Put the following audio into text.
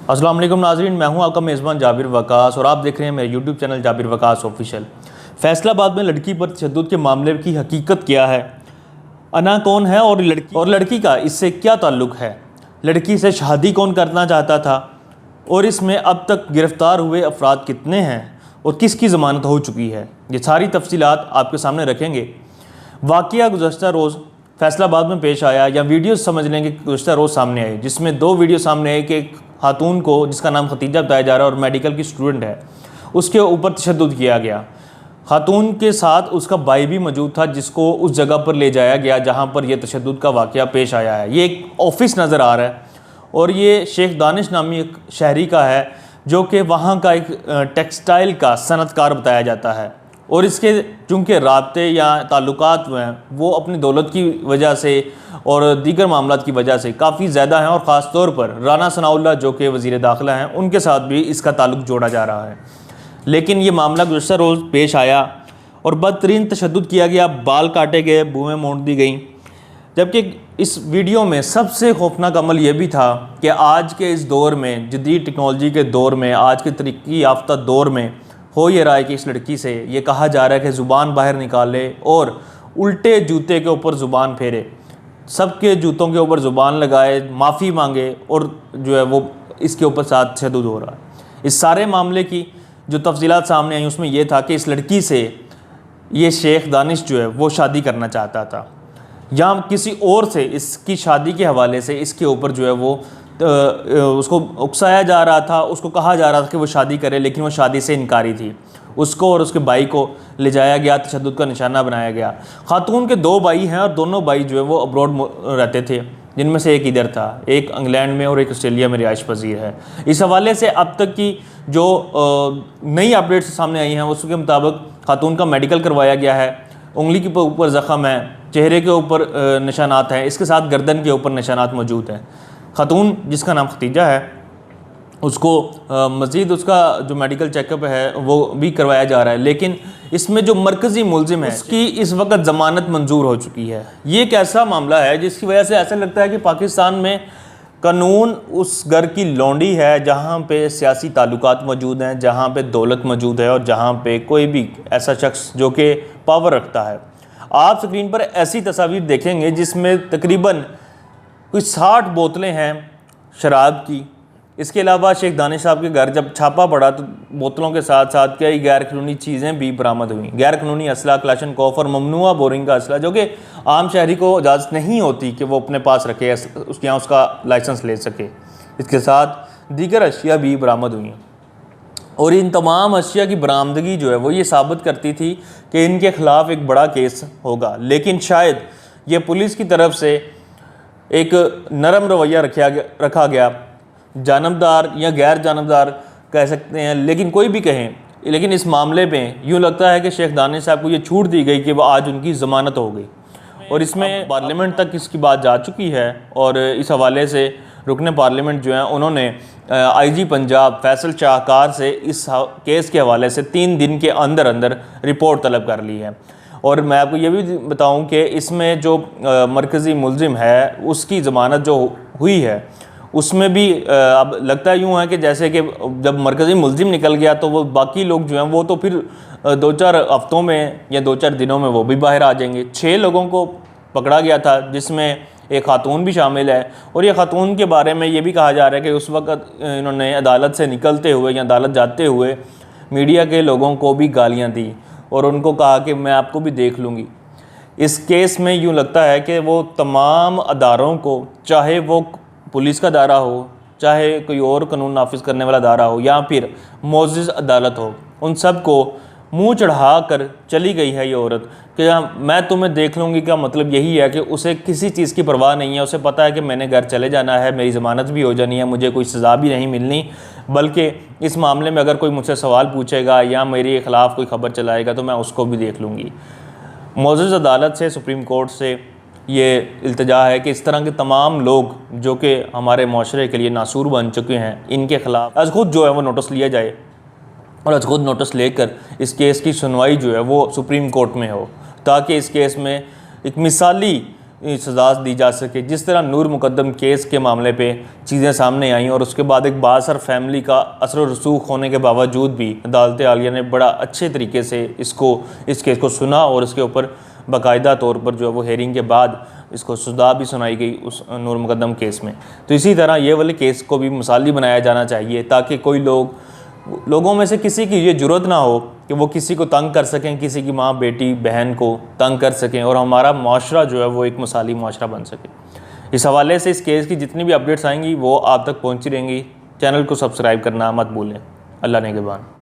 अस्सलाम वालेकुम नाज़रीन, मैं हूं आपका मेज़बान जाबिर वकास और आप देख रहे हैं मेरे YouTube channel Jabir Waqas official. Faisalabad में लड़की पर तशद्दुद के मामले की हकीकत क्या है, अना कौन है और लड़की का इससे क्या ताल्लुक़ है, लड़की से शादी कौन करना चाहता था और इसमें अब तक गिरफ़्तार हुए अफराद कितने हैं और किसकी ज़मानत हो चुकी है, ये सारी तफसीलात आपके सामने रखेंगे। वाक़या गुज़श्ता रोज़ फैसलाबाद में पेश आया, या वीडियो समझ लेंगे गुज़श्ता रोज़ सामने आए, जिसमें दो वीडियो सामने आए कि एक खातून को जिसका नाम खतीजा बताया जा रहा है और मेडिकल की स्टूडेंट है, उसके ऊपर तशद्दुद किया गया। खातून के साथ उसका भाई भी मौजूद था जिसको उस जगह पर ले जाया गया जहाँ पर यह तशद्दुद का वाक़या पेश आया है। ये एक ऑफिस नज़र आ रहा है और ये शेख दानिश नामी एक शहरी का है जो कि वहाँ का एक टेक्सटाइल का सनतकार बताया जाता है, और इसके चूँकि राब्ते या ताल्लुकात हैं वो अपनी दौलत की वजह से और दीगर मामलात की वजह से काफ़ी ज़्यादा हैं, और ख़ास तौर पर राना सनाउल्लाह जो कि वज़ीर दाखिला हैं उनके साथ भी इसका ताल्लुक़ जोड़ा जा रहा है। लेकिन ये मामला गुज़श्ता रोज़ पेश आया और बदतरीन तशद्दुद किया गया, बाल काटे गए, बुएँ मोड़ दी गई। जबकि इस वीडियो में सबसे खौफनाक अमल यह भी था कि आज के इस दौर में, जदीद टेक्नोलॉजी के दौर में, आज के तरक्की याफ्ता दौर में हो ये रहा है कि इस लड़की से ये कहा जा रहा है कि ज़ुबान बाहर निकाले और उल्टे जूते के ऊपर ज़ुबान फेरे, सबके जूतों के ऊपर ज़ुबान लगाए, माफ़ी मांगे, और जो है वो इसके ऊपर साथ तशद्दुद हो रहा है। इस सारे मामले की जो तफसीलात सामने आई उसमें यह था कि इस लड़की से ये शेख दानिश जो है वो शादी करना चाहता था, या किसी और से इसकी शादी के हवाले से इसके ऊपर जो है वो उसको उकसाया जा रहा था, उसको कहा जा रहा था कि वो शादी करे, लेकिन वो शादी से इनकारी थी। उसको और उसके भाई को ले जाया गया, तशद्दुद का निशाना बनाया गया। खातून के दो भाई हैं और दोनों भाई जो है वो अब्रॉड रहते थे, जिनमें से एक इधर था, एक इंग्लैंड में और एक ऑस्ट्रेलिया में रिहाइश पजीर है। इस हवाले से अब तक की जो नई अपडेट्स सामने आई हैं उसके मुताबिक खातून का मेडिकल करवाया गया है, उंगली के ऊपर ज़ख़म है, चेहरे के ऊपर निशानात हैं, इसके साथ गर्दन के ऊपर निशानात मौजूद हैं। खातून जिसका नाम खतीजा है उसको मज़ीद उसका जो मेडिकल चेकअप है वो भी करवाया जा रहा है, लेकिन इसमें जो मरकज़ी मुलज़िम है उसकी इस वक्त ज़मानत मंजूर हो चुकी है। ये एक ऐसा मामला है जिसकी वजह से ऐसा लगता है कि पाकिस्तान में कानून उस घर की लौंडी है जहाँ पे सियासी ताल्लुकात मौजूद हैं, जहाँ पे दौलत मौजूद है और जहाँ पे कोई भी ऐसा शख्स जो कि पावर रखता है। आप स्क्रीन पर ऐसी तस्वीर देखेंगे जिसमें तकरीबन कुछ 60 बोतलें हैं शराब की। इसके अलावा शेख दानिश साहब के घर जब छापा पड़ा तो बोतलों के साथ साथ कई गैर कानूनी चीज़ें भी बरामद हुई। गैर कानूनी असला, क्लाशनकोफ और ममनुआ बोरिंग का असला, जो कि आम शहरी को इजाज़त नहीं होती कि वो अपने पास रखे, उसके यहाँ उसका लाइसेंस ले सके। इसके साथ दीगर अशिया भी बरामद हुई, और इन तमाम अशिया की बरामदगी जो है वो ये साबित करती थी कि इनके ख़िलाफ़ एक बड़ा केस होगा। लेकिन शायद ये पुलिस की तरफ से एक नरम रवैया रखा गया, जानबदार या गैर जानबदार कह सकते हैं, लेकिन कोई भी कहें, लेकिन इस मामले में यूँ लगता है कि शेख दानिश साहब को ये छूट दी गई कि वो आज उनकी ज़मानत हो गई, और इसमें पार्लियामेंट तक इसकी बात जा चुकी है। और इस हवाले से रुकने पार्लियामेंट जो हैं उन्होंने IG पंजाब फैसल शाहकार से इस केस के हवाले से 3 दिन के अंदर अंदर रिपोर्ट तलब कर ली है। और मैं आपको ये भी बताऊं कि इसमें जो मरकज़ी मुलज़िम है उसकी ज़मानत जो हुई है उसमें भी अब लगता यूँ है कि जैसे कि जब मरकज़ी मुलज़िम निकल गया तो वो बाकी लोग जो हैं वो तो फिर 2-4 हफ्तों में या 2-4 दिनों में वो भी बाहर आ जाएंगे। 6 लोगों को पकड़ा गया था जिसमें एक खातून भी शामिल है, और ये खातून के बारे में ये भी कहा जा रहा है कि उस वक़्त इन्होंने अदालत से निकलते हुए या अदालत जाते हुए मीडिया के लोगों को भी गालियाँ दी और उनको कहा कि मैं आपको भी देख लूँगी। इस केस में यूँ लगता है कि वो तमाम अदारों को, चाहे वो पुलिस का दायरा हो, चाहे कोई और कानून नाफिज करने वाला दायरा हो, या फिर मोअज़्ज़िज़ अदालत हो, उन सब को मुँह चढ़ा कर चली गई है ये औरत कि मैं तुम्हें देख लूँगी। का मतलब यही है कि उसे किसी चीज़ की परवाह नहीं है, उसे पता है कि मैंने घर चले जाना है, मेरी ज़मानत भी हो जानी है, मुझे कोई सज़ा भी नहीं मिलनी, बल्कि इस मामले में अगर कोई मुझसे सवाल पूछेगा या मेरे ख़िलाफ़ कोई ख़बर चलाएगा तो मैं उसको भी देख लूँगी। मोअज़्ज़िज़ अदालत से, सुप्रीम कोर्ट से ये इल्तिजा है कि इस तरह के तमाम लोग जो कि हमारे माशरे के लिए नासूर बन चुके हैं, इनके ख़िलाफ़ अज खुद जो है वो नोटिस लिया जाए, और अज खुद नोटिस लेकर इस केस की सुनवाई जो है वो सुप्रीम कोर्ट में हो, ताकि इस केस में एक मिसाली सज़ा दी जा सके। जिस तरह नूर मुकद्दम केस के मामले पे चीज़ें सामने आईं और उसके बाद एक बासर फैमिली का असर व रसूख होने के बावजूद भी अदालत आलिया ने बड़ा अच्छे तरीके से इस केस को सुना और इसके ऊपर बाकायदा तौर पर जो है वो हेयरिंग के बाद इसको सज़ा भी सुनाई गई उस नूर मुकद्दम केस में। तो इसी तरह ये वाले केस को भी मिसाली बनाया जाना चाहिए ताकि कोई लोगों में से किसी की ये जुर्रत ना हो कि वो किसी को तंग कर सकें, किसी की माँ बेटी बहन को तंग कर सकें और हमारा माशरा जो है वो एक मिसाली माशरा बन सके। इस हवाले से इस केस की जितनी भी अपडेट्स आएंगी वो आप तक पहुँची रहेंगी। चैनल को सब्सक्राइब करना मत भूलें। अल्लाह नेगहबान।